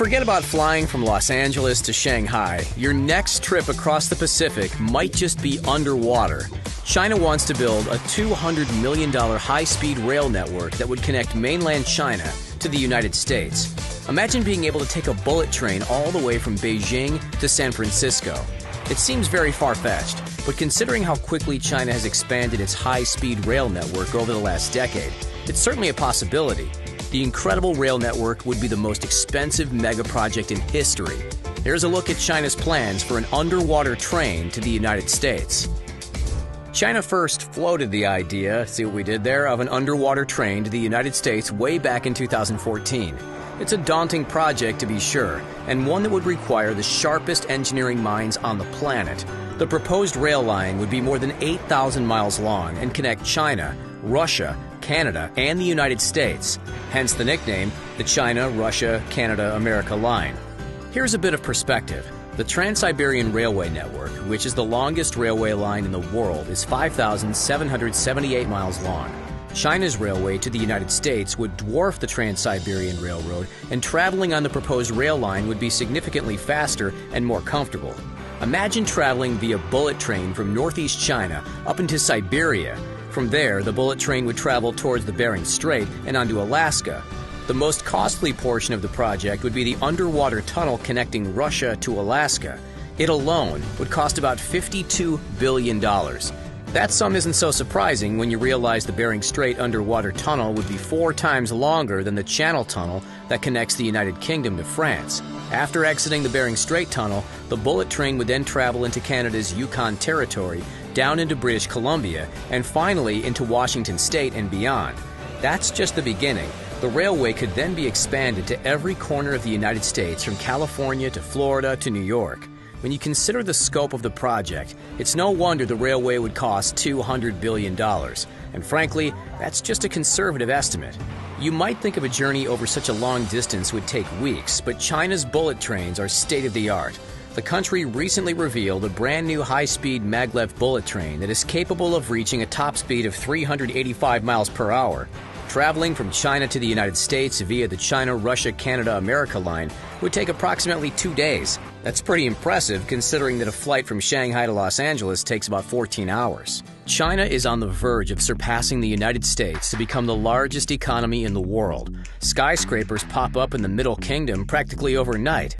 Forget about flying from Los Angeles to Shanghai. Your next trip across the Pacific might just be underwater. China wants to build a $200 million high-speed rail network that would connect mainland China to the United States. Imagine being able to take a bullet train all the way from Beijing to San Francisco. It seems very far-fetched, but considering how quickly China has expanded its high-speed rail network over the last decade, it's certainly a possibility. The incredible rail network would be the most expensive mega project in history. Here's a look at China's plans for an underwater train to the United States. China first floated the idea, see what we did there, of an underwater train to the United States way back in 2014. It's a daunting project to be sure, and one that would require the sharpest engineering minds on the planet. The proposed rail line would be more than 8,000 miles long and connect China, Russia, Canada, and the United States, hence the nickname, the China, Russia, Canada, America line. Here's a bit of perspective. The Trans-Siberian Railway Network, which is the longest railway line in the world, is 5,778 miles long. China's railway to the United States would dwarf the Trans-Siberian Railroad, and traveling on the proposed rail line would be significantly faster and more comfortable. Imagine traveling via bullet train from northeast China up into Siberia. From there, the bullet train would travel towards the Bering Strait and onto Alaska. The most costly portion of the project would be the underwater tunnel connecting Russia to Alaska. It alone would cost about $52 billion. That sum isn't so surprising when you realize the Bering Strait underwater tunnel would be 4 times longer than the Channel Tunnel that connects the United Kingdom to France. After exiting the Bering Strait tunnel, the bullet train would then travel into Canada's Yukon Territory, down into British Columbia, and finally into Washington State and beyond. That's just the beginning. The railway could then be expanded to every corner of the United States, from California to Florida to New York. When you consider the scope of the project, it's no wonder the railway would cost $200 billion. And frankly, that's just a conservative estimate. You might think of a journey over such a long distance would take weeks, but China's bullet trains are state-of-the-art. The country recently revealed a brand new high-speed maglev bullet train that is capable of reaching a top speed of 385 miles per hour. Traveling from China to the United States via the China, Russia, Canada, America line would take approximately 2 days. That's pretty impressive considering that a flight from Shanghai to Los Angeles takes about 14 hours. China is on the verge of surpassing the United States to become the largest economy in the world. Skyscrapers pop up in the Middle Kingdom practically overnight.